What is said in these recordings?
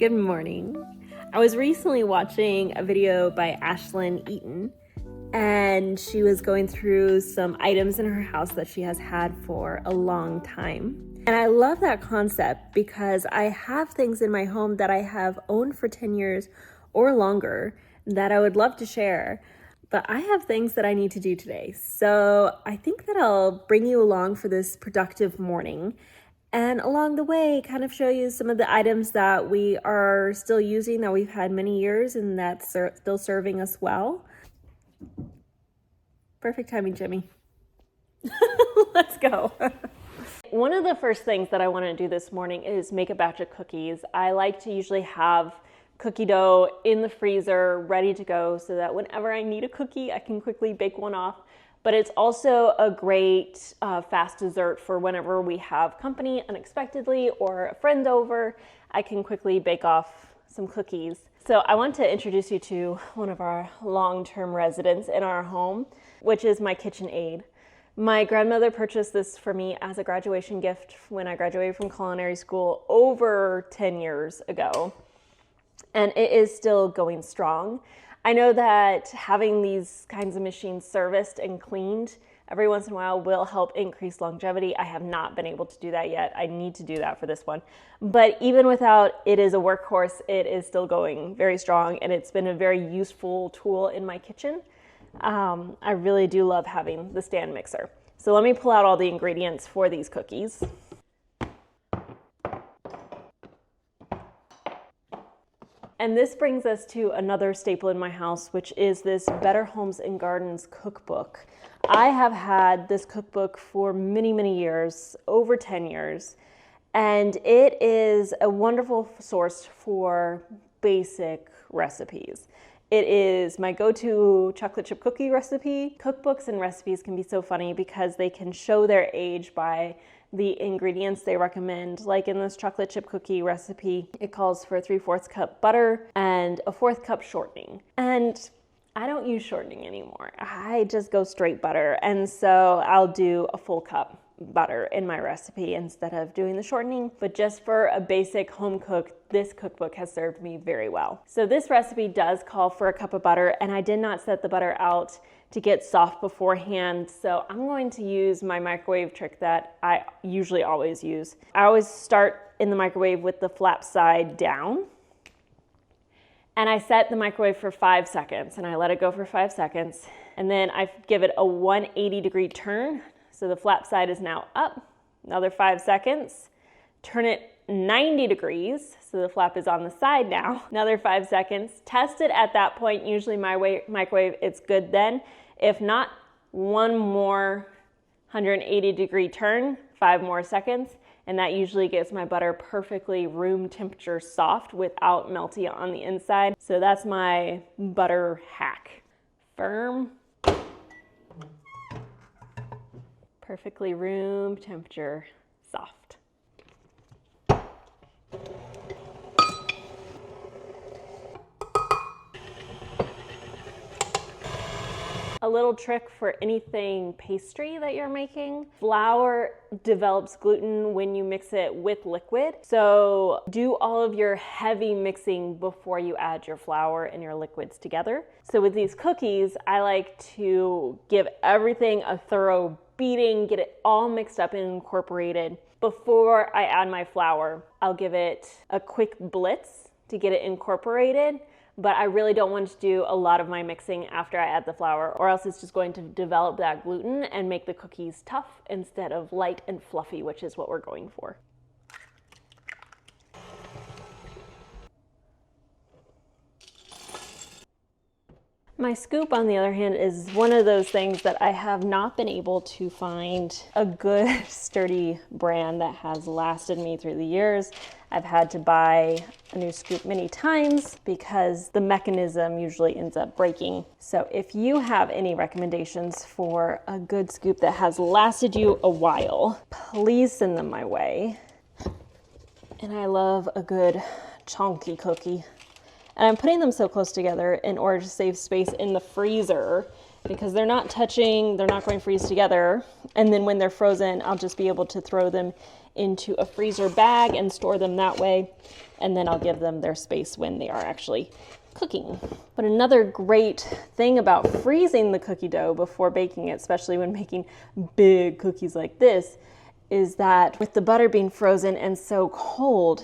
Good morning. I was recently watching a video by Ashlyn Eaton, and she was going through some items in her house that she has had for a long time. And I love that concept because I have things in my home that I have owned for 10 years or longer that I would love to share. But I have things that I need to do today. So I think that I'll bring you along for this productive morning. And along the way, kind of show you some of the items that we are still using, that we've had many years, and that's still serving us well. Perfect timing, Jimmy. Let's go. One of the first things that I want to do this morning is make a batch of cookies. I like to usually have cookie dough in the freezer ready to go so that whenever I need a cookie, I can quickly bake one off. But it's also a great fast dessert for whenever we have company unexpectedly or a friend over. I can quickly bake off some cookies. So I want to introduce you to one of our long-term residents in our home, which is my KitchenAid. My grandmother purchased this for me as a graduation gift when I graduated from culinary school over 10 years ago. And it is still going strong. I know that having these kinds of machines serviced and cleaned every once in a while will help increase longevity. I have not been able to do that yet. I need to do that for this one. But even without, it is a workhorse. It is still going very strong, and it's been a very useful tool in my kitchen. I really do love having the stand mixer. So let me pull out all the ingredients for these cookies. And this brings us to another staple in my house, which is this Better Homes and Gardens cookbook. I have had this cookbook for many, many years, over 10 years, and it is a wonderful source for basic recipes. It is my go-to chocolate chip cookie recipe. Cookbooks and recipes can be so funny because they can show their age by the ingredients they recommend. Like in this chocolate chip cookie recipe, it calls for 3/4 cup butter and a 1/4 cup shortening. And I don't use shortening anymore. I just go straight butter. And so I'll do a full cup butter in my recipe instead of doing the shortening. But just for a basic home cook, this cookbook has served me very well. So this recipe does call for a cup of butter, and I did not set the butter out to get soft beforehand. So I'm going to use my microwave trick that I usually always use. I always start in the microwave with the flap side down. And I set the microwave for 5 seconds, and I let it go for 5 seconds. And then I give it a 180-degree turn. So the flap side is now up. Another 5 seconds. Turn it 90 degrees, so the flap is on the side now. Another 5 seconds. Test it at that point. Usually my microwave, it's good then. If not, one more 180-degree turn, 5 more seconds, and that usually gets my butter perfectly room temperature soft without melting on the inside. So that's my butter hack. Firm, perfectly room temperature soft. A little trick for anything pastry that you're making. Flour develops gluten when you mix it with liquid. So do all of your heavy mixing before you add your flour and your liquids together. So with these cookies, I like to give everything a thorough beating, get it all mixed up and incorporated. Before I add my flour, I'll give it a quick blitz to get it incorporated. But I really don't want to do a lot of my mixing after I add the flour, or else it's just going to develop that gluten and make the cookies tough instead of light and fluffy, which is what we're going for. My scoop, on the other hand, is one of those things that I have not been able to find a good, sturdy brand that has lasted me through the years. I've had to buy a new scoop many times because the mechanism usually ends up breaking. So if you have any recommendations for a good scoop that has lasted you a while, please send them my way. And I love a good chunky cookie. And I'm putting them so close together in order to save space in the freezer because they're not touching, they're not going to freeze together. And then when they're frozen, I'll just be able to throw them into a freezer bag and store them that way. And then I'll give them their space when they are actually cooking. But another great thing about freezing the cookie dough before baking it, especially when making big cookies like this, is that with the butter being frozen and so cold,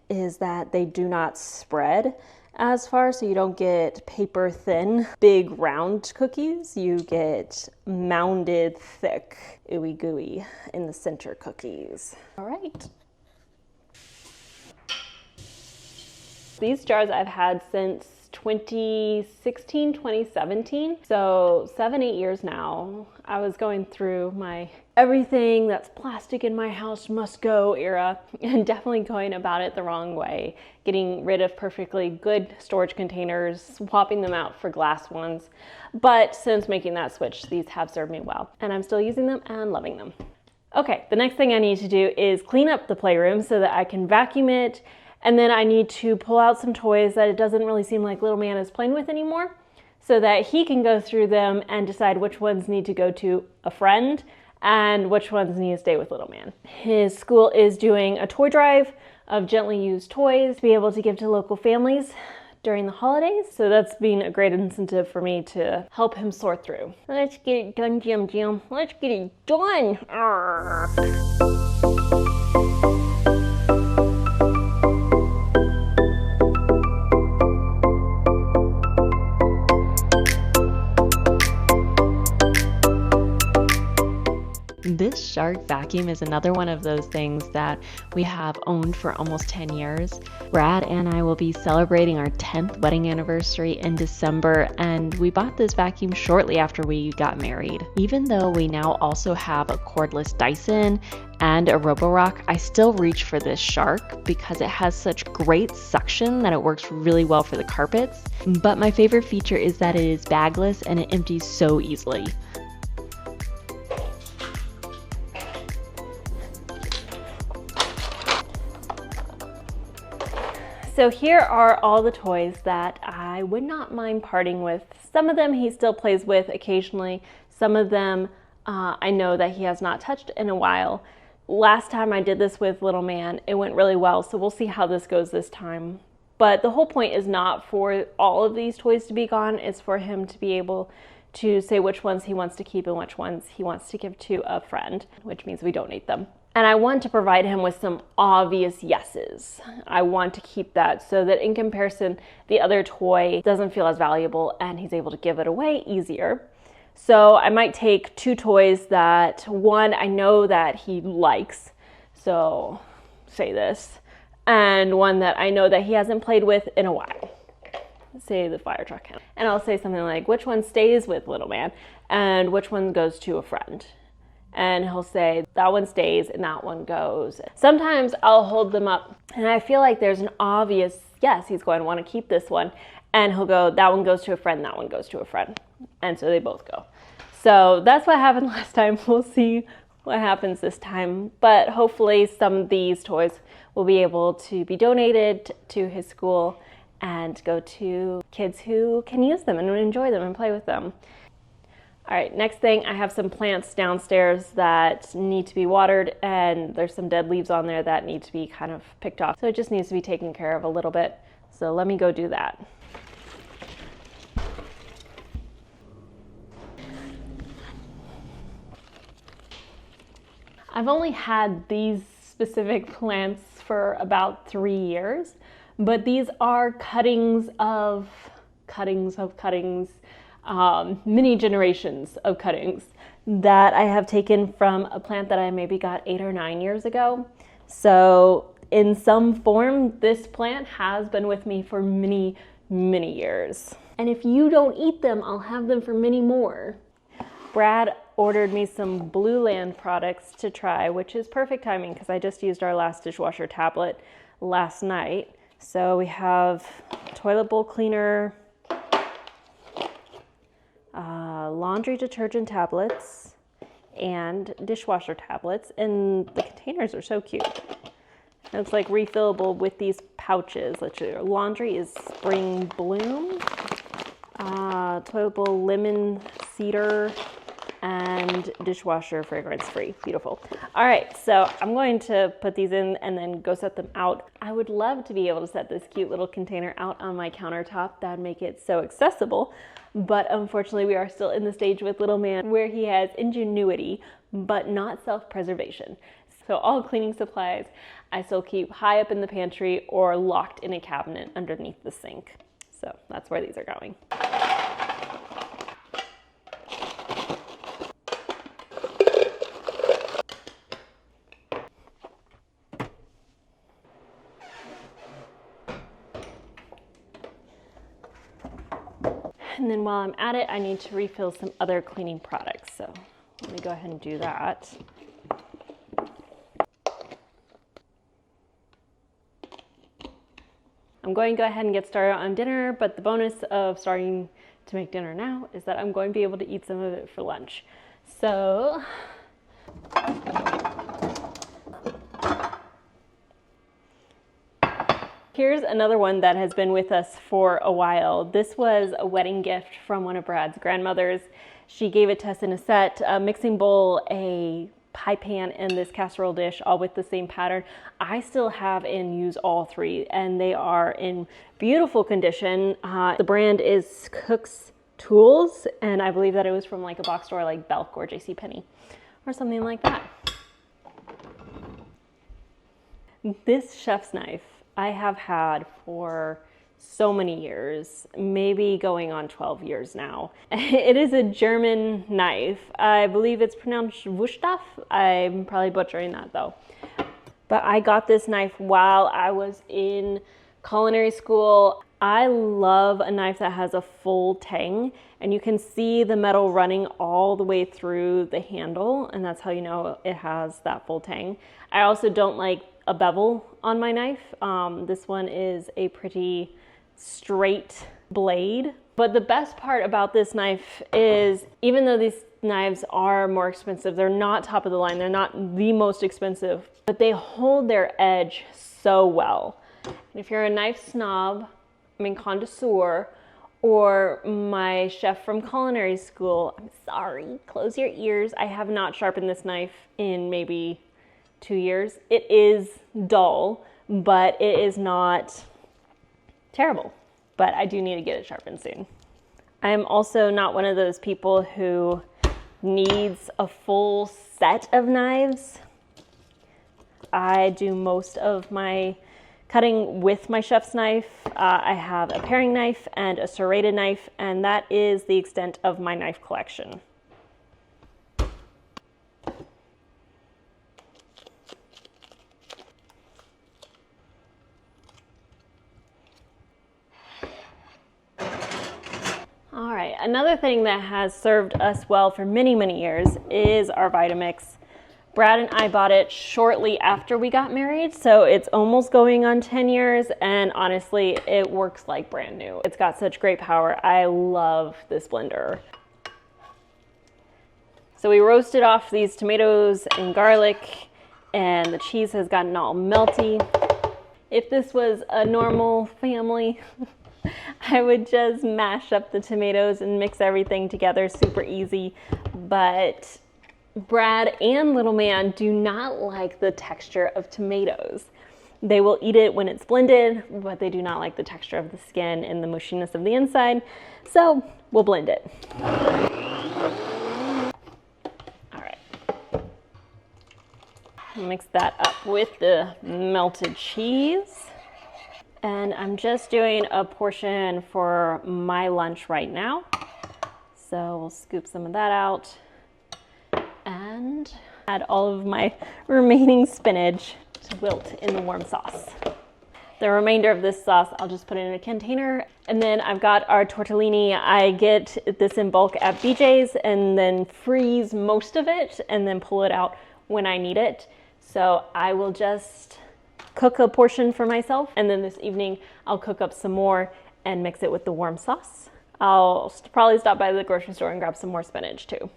is that they do not spread as far, so you don't get paper thin, big round cookies. You get mounded, thick, ooey gooey in the center cookies. All right. These jars I've had since 2016, 2017. So 7-8 years now. I was going through my everything that's plastic in my house must go era, and definitely going about it the wrong way. Getting rid of perfectly good storage containers, swapping them out for glass ones. But since making that switch, these have served me well, and I'm still using them and loving them. Okay, the next thing I need to do is clean up the playroom so that I can vacuum it. And then I need to pull out some toys that it doesn't really seem like little man is playing with anymore, so that he can go through them and decide which ones need to go to a friend and which ones need to stay with little man. His school is doing a toy drive of gently used toys to be able to give to local families during the holidays. So that's been a great incentive for me to help him sort through. Let's get it done, Jim. Let's get it done. This Shark vacuum is another one of those things that we have owned for almost 10 years. Brad and I will be celebrating our 10th wedding anniversary in December, and we bought this vacuum shortly after we got married. Even though we now also have a cordless Dyson and a Roborock, I still reach for this Shark because it has such great suction that it works really well for the carpets. But my favorite feature is that it is bagless and it empties so easily. So here are all the toys that I would not mind parting with. Some of them he still plays with occasionally. Some of them I know that he has not touched in a while. Last time I did this with little man, it went really well, so we'll see how this goes this time. But the whole point is not for all of these toys to be gone. It's for him to be able to say which ones he wants to keep and which ones he wants to give to a friend, which means we donate them. And I want to provide him with some obvious yeses. I want to keep that so that in comparison, the other toy doesn't feel as valuable and he's able to give it away easier. So I might take 2 toys that, one, I know that he likes, so say this, and one that I know that he hasn't played with in a while. Say the fire truck. And I'll say something like, which one stays with little man and which one goes to a friend? And he'll say, that one stays and that one goes. Sometimes I'll hold them up and I feel like there's an obvious, yes, he's going to want to keep this one. And he'll go, that one goes to a friend, that one goes to a friend. And so they both go. So that's what happened last time. We'll see what happens this time. But hopefully some of these toys will be able to be donated to his school and go to kids who can use them and enjoy them and play with them. All right, next thing, I have some plants downstairs that need to be watered, and there's some dead leaves on there that need to be kind of picked off. So it just needs to be taken care of a little bit. So let me go do that. I've only had these specific plants for about 3 years, but these are cuttings of cuttings, many generations of cuttings that I have taken from a plant that I maybe got 8 or 9 years ago. So in some form, this plant has been with me for many, many years. And if you don't eat them, I'll have them for many more. Brad ordered me some BLUELAND products to try, which is perfect timing because I just used our last dishwasher tablet last night. So we have toilet bowl cleaner, laundry detergent tablets, and dishwasher tablets, and the containers are so cute. It's like refillable with these pouches. Literally, laundry is spring bloom, toilet bowl lemon cedar, and dishwasher fragrance free. Beautiful. All right, so I'm going to put these in and then go set them out. I would love to be able to set this cute little container out on my countertop. That would make it so accessible. But unfortunately, we are still in the stage with little man where he has ingenuity, but not self-preservation. So all cleaning supplies I still keep high up in the pantry or locked in a cabinet underneath the sink. So that's where these are going. And then while I'm at it, I need to refill some other cleaning products. So let me go ahead and do that. I'm going to go ahead and get started on dinner, but the bonus of starting to make dinner now is that I'm going to be able to eat some of it for lunch. So here's another one that has been with us for a while. This was a wedding gift from one of Brad's grandmothers. She gave it to us in a set, a mixing bowl, a pie pan, and this casserole dish, all with the same pattern. I still have and use all three, and they are in beautiful condition. The brand is Cook's Tools, and I believe that it was from like a box store like Belk or JCPenney or something like that. This chef's knife I have had for so many years, maybe going on 12 years now. It is a German knife. I believe it's pronounced Wustaff. I'm probably butchering that though. But I got this knife while I was in culinary school. I love a knife that has a full tang, and you can see the metal running all the way through the handle, and that's how you know it has that full tang. I also don't like a bevel on my knife. This one is a pretty straight blade. But the best part about this knife is, even though these knives are more expensive, they're not top of the line, they're not the most expensive, but they hold their edge so well. And if you're a knife snob, connoisseur, or my chef from culinary school, I'm sorry, close your ears. I have not sharpened this knife in maybe 2 years. It is dull, but it is not terrible. But I do need to get it sharpened soon. I am also not one of those people who needs a full set of knives. I do most of my cutting with my chef's knife. I have a paring knife and a serrated knife, and that is the extent of my knife collection. All right, another thing that has served us well for many, many years is our Vitamix. Brad and I bought it shortly after we got married, so it's almost going on 10 years, and honestly, it works like brand new. It's got such great power. I love this blender. So we roasted off these tomatoes and garlic, and the cheese has gotten all melty. If this was a normal family, I would just mash up the tomatoes and mix everything together, super easy, but Brad and little man do not like the texture of tomatoes. They will eat it when it's blended, but they do not like the texture of the skin and the mushiness of the inside, so we'll blend it. All right. Mix that up with the melted cheese. And I'm just doing a portion for my lunch right now. So we'll scoop some of that out and add all of my remaining spinach to wilt in the warm sauce. The remainder of this sauce, I'll just put it in a container. And then I've got our tortellini. I get this in bulk at BJ's and then freeze most of it and then pull it out when I need it. So I will just cook a portion for myself, and then this evening I'll cook up some more and mix it with the warm sauce. I'll probably stop by the grocery store and grab some more spinach too.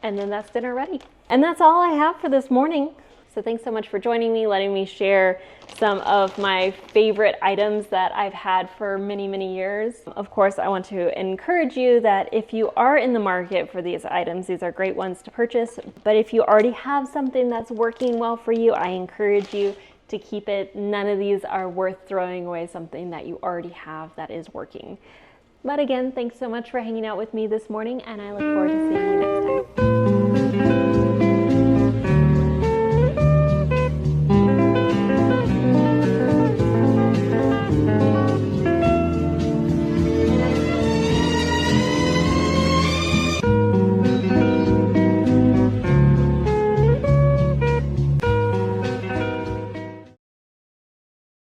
And then that's dinner ready. And that's all I have for this morning. So thanks so much for joining me, letting me share some of my favorite items that I've had for many, many years. Of course, I want to encourage you that if you are in the market for these items, these are great ones to purchase. But if you already have something that's working well for you, I encourage you to keep it. None of these are worth throwing away something that you already have that is working. But again, thanks so much for hanging out with me this morning, and I look forward to seeing you next time.